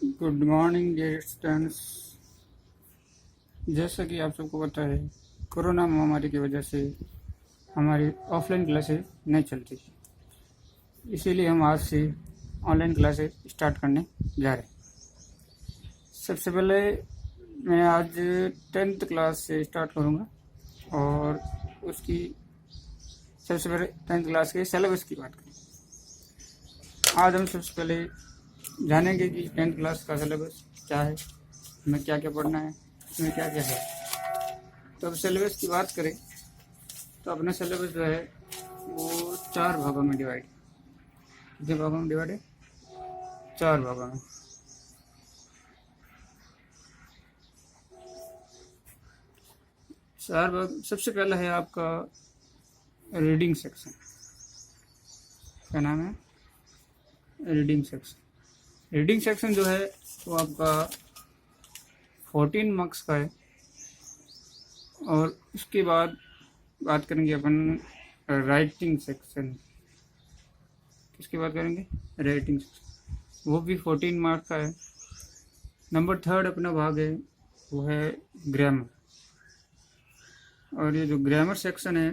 Good morning dear students. जैसा कि आप सबको पता है, कोरोना महामारी की वजह से हमारी ऑफलाइन क्लासेस नहीं चलती थी, इसीलिए हम आज से ऑनलाइन क्लासेस स्टार्ट करने जा रहे हैं। सबसे पहले मैं आज 10th क्लास से स्टार्ट करूँगा और उसकी सबसे पहले 10th क्लास के सिलेबस की बात करें। आज हम सबसे पहले जानेंगे कि 10th क्लास का सिलेबस क्या है, हमें क्या क्या पढ़ना है, इसमें क्या क्या है। तो अब सिलेबस की बात करें तो अपना सिलेबस जो है वो 4 भागों में डिवाइड है। कितने भागों में डिवाइड है? 4 भागों में। चार भाग। सबसे पहला है आपका रीडिंग सेक्शन। क्या नाम है? Reading section. रीडिंग सेक्शन जो है वो आपका 14 मार्क्स का है। और उसके बाद बात करेंगे अपन राइटिंग सेक्शन। किसकी बात करेंगे? राइटिंग सेक्शन, वो भी 14 मार्क्स का है। नंबर 3 अपना भाग है वो है ग्रामर। और ये जो ग्रामर सेक्शन है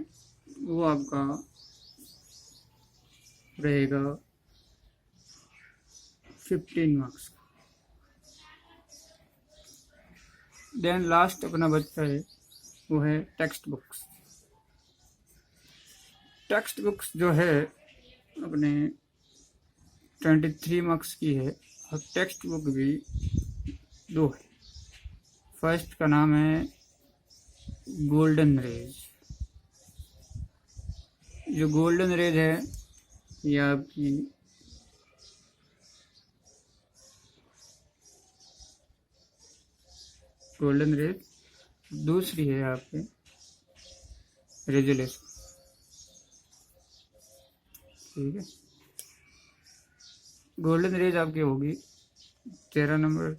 वो आपका रहेगा 15 मार्क्स का। देन लास्ट अपना बचता है वो है टेक्स्ट बुक्स। टेक्स्ट बुक्स जो है अपने 23 मार्क्स की है और टेक्स्ट बुक भी 2 है। फर्स्ट का नाम है गोल्डन रेज। जो गोल्डन रेज है ये आपकी गोल्डन रेज। दूसरी है आपके रेजुलेशन। ठीक है, गोल्डन रेज आपकी होगी 13 नंबर।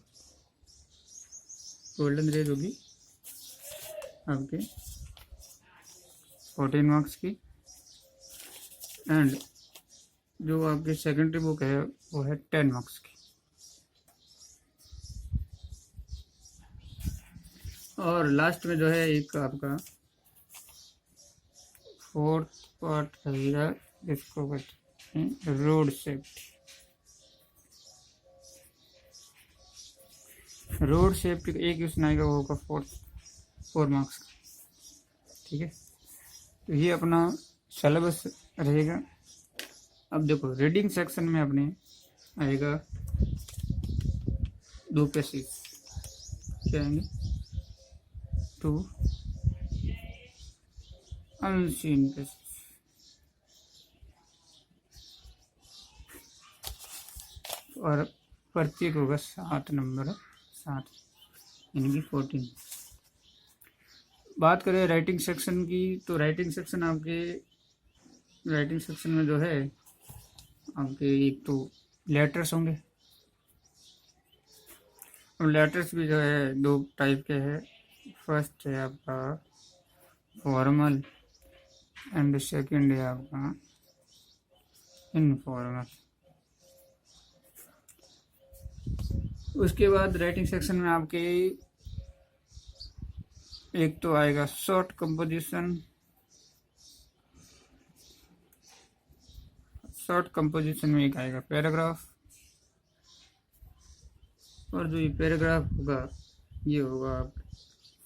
गोल्डन रेज होगी आपके 14 मार्क्स की। एंड जो आपकी सेकेंडरी बुक है वो है 10 मार्क्स की। और लास्ट में जो है एक आपका 4th पार्ट रहेगा जिसको कहते हैं रोड सेफ्टी। रोड सेफ्टी एक क्वेश्चन आएगा, वो होगा 4 मार्क्स का। ठीक है, तो ये अपना सिलेबस रहेगा। अब देखो रीडिंग सेक्शन में अपने आएगा 2 पैसेज। क्या आएंगे? 2 अनसीन पैसेज। और प्रत्येक होगा 7 नंबर, 7 यानी कि 14। बात करें राइटिंग सेक्शन की तो राइटिंग सेक्शन में जो है आपके एक तो लेटर्स होंगे। और लेटर्स भी जो है 2 टाइप के हैं। फर्स्ट है आपका फॉर्मल एंड सेकंड है आपका इनफॉर्मल। उसके बाद राइटिंग सेक्शन में आपके एक तो आएगा शॉर्ट कंपोजिशन। शॉर्ट कंपोजिशन में एक आएगा पैराग्राफ। और जो ये पैराग्राफ होगा ये होगा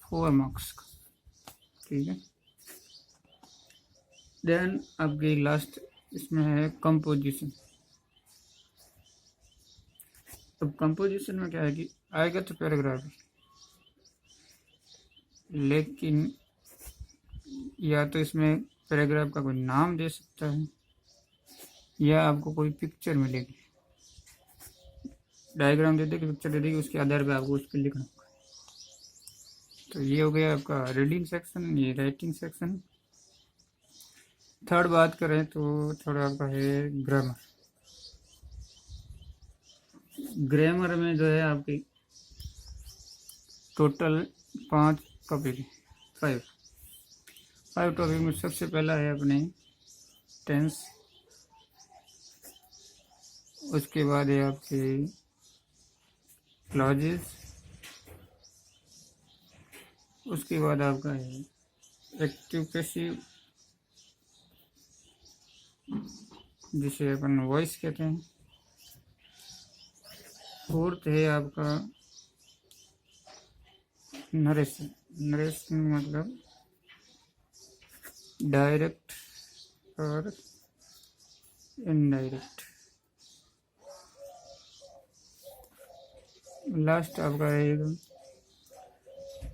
4 मार्क्स का। ठीक है, देन आपके लास्ट इसमें है कंपोजिशन। अब कंपोजिशन में क्या है कि आएगा तो पैराग्राफ, लेकिन या तो इसमें पैराग्राफ का कोई नाम दे सकता है या आपको कोई पिक्चर मिलेगी, डायग्राम दे देगी, पिक्चर दे देगी, उसके आधार पे आपको उस पर लिखना होगा। तो ये हो गया आपका रीडिंग सेक्शन, ये राइटिंग सेक्शन। थर्ड बात करें तो थोड़ा आपका है ग्रामर। ग्रामर में जो है आपकी टोटल 5 टॉपिक, 5 टॉपिक में सबसे पहला है अपने टेंस। उसके बाद है आपके क्लॉजेज, उसके बाद आपका है एक्टिव पैसिव, जिसे अपन वॉइस कहते हैं। फोर्थ है आपका नरेशन। नरेशन मतलब डायरेक्ट और इनडायरेक्ट। लास्ट आपका रहेगा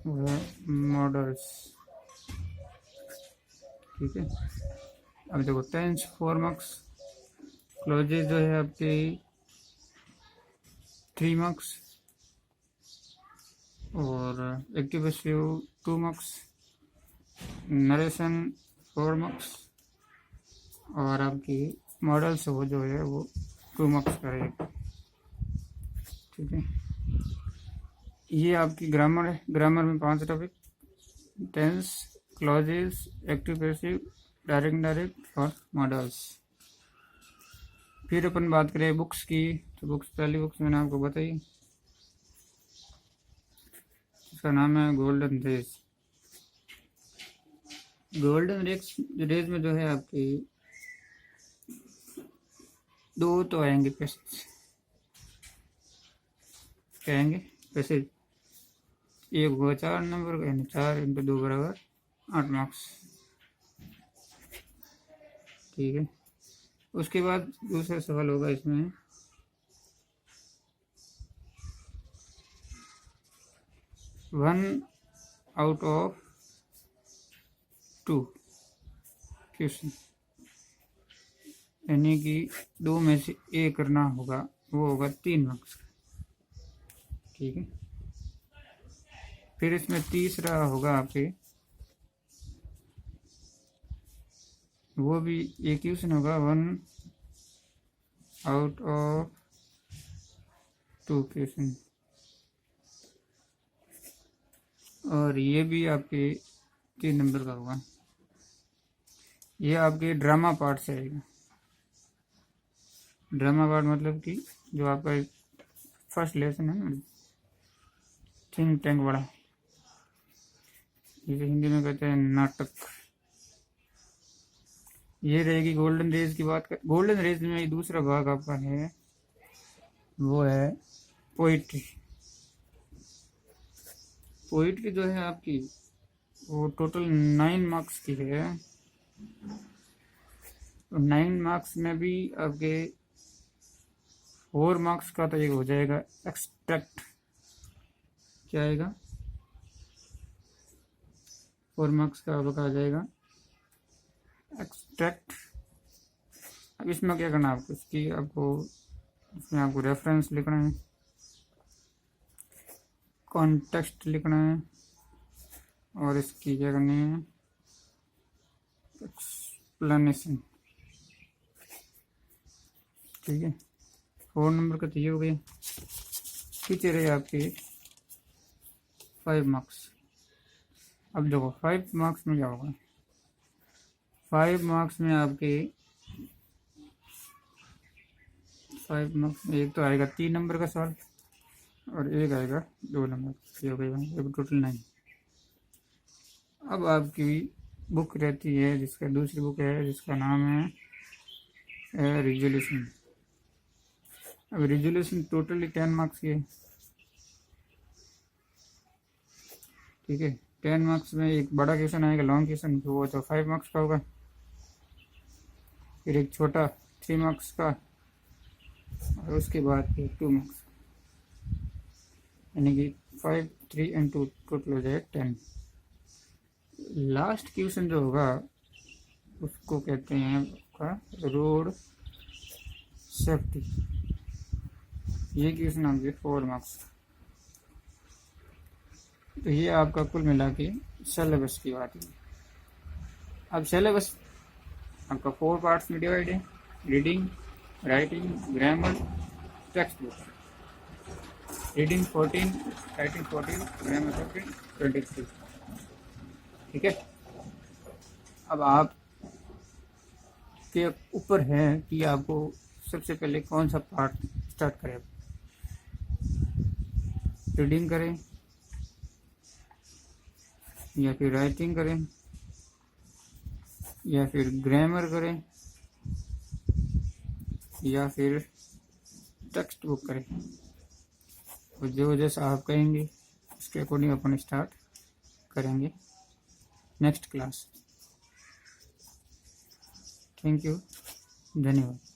वो है मॉडल्स। ठीक है, अब देखो टेंस 4 मार्क्स, क्लोजेज जो है आपके 3 मार्क्स, और active passive 2 marks, narration 4 marks, और आपकी मॉडल्स वो जो है वो 2 मार्क्स का रहेगा। ठीक है, ये आपकी ग्रामर है। ग्रामर में 5 topic, tense, clauses, active passive, direct direct और मॉडल्स। फिर अपन बात करें बुक्स की, तो बुक्स, पहली बुक्स मैंने आपको बताई, इसका नाम है गोल्डन रेज। गोल्डन रेज में जो है आपकी 2 तो आएंगे पैसेज, क्या आएंगे पैसेज। एक होगा 4 नंबर का, यानी 4 × 2 बराबर 8 मार्क्स। ठीक है, उसके बाद दूसरा सवाल होगा इसमें 1 आउट ऑफ 2 क्वेश्चन, यानी कि 2 में से ए करना होगा, वो होगा 3 मार्क्स का। ठीक है, फिर इसमें तीसरा होगा आपके, वो भी एक क्वेश्चन होगा 1 आउट ऑफ 2 क्वेश्चन, और ये भी आपके 3 नंबर का होगा। ये आपके ड्रामा पार्ट से आएगा। ड्रामा पार्ट मतलब कि जो आपका फर्स्ट लेसन है ना, थिंक टैंक वाला, जिसे हिंदी में कहते हैं नाटक, ये रहेगी। गोल्डन रेज की बात कर, गोल्डन रेज में दूसरा भाग आपका है वो है पोइट्री। पोइट्री जो है आपकी वो टोटल 9 मार्क्स की है। 9 मार्क्स में भी आपके 4 मार्क्स का तो एक हो जाएगा एक्सट्रैक्ट। क्या आएगा? 4 मार्क्स का आपका आ जाएगा एक्सट्रैक्ट। अब इसमें क्या करना है आपको, इसमें आपको रेफरेंस लिखना है, कॉन्टेक्स्ट लिखना है, और इसकी क्या करनी है एक्सप्लेनेशन। ठीक है, 4 नंबर का तो ये हो गया। पीछे रहे आपके 5 मार्क्स। अब देखो 5 मार्क्स में क्या होगा, 5 मार्क्स में आपके 5 मार्क्स में एक तो आएगा 3 नंबर का सवाल, और एक आएगा 2 नंबर, ये हो गया, एक टोटल 9। अब आपकी बुक रहती है, जिसका दूसरी बुक है जिसका नाम है रिजोल्यूशन। अब रिजोल्यूशन टोटली 10 मार्क्स की है। ठीक है, 10 मार्क्स में एक बड़ा क्वेश्चन आएगा, लॉन्ग क्वेश्चन, वो तो 5 मार्क्स का होगा। फिर एक छोटा 3 मार्क्स का, और उसके बाद फिर 2 मार्क्स, यानी कि 5, 3 एंड 2 टोटल हो जाए 10। लास्ट क्वेश्चन जो होगा उसको कहते हैं आपका रोड सेफ्टी। ये क्वेश्चन आपके 4 मार्क्स। तो ये आपका कुल मिला के सिलेबस की बात है। अब सिलेबस आपका 4 पार्ट्स में डिवाइड है, reading, writing, grammar, text book. Reading 14, writing 14, grammar 14, 23। ठीक है, अब आप के ऊपर है कि आपको सबसे पहले कौन सा पार्ट स्टार्ट करें। रीडिंग करें या फिर राइटिंग करें या फिर ग्रामर करें या फिर टेक्स्ट बुक करें, तो जो जैसा आप कहेंगे उसके अकॉर्डिंग अपन स्टार्ट करेंगे नेक्स्ट क्लास। थैंक यू, धन्यवाद।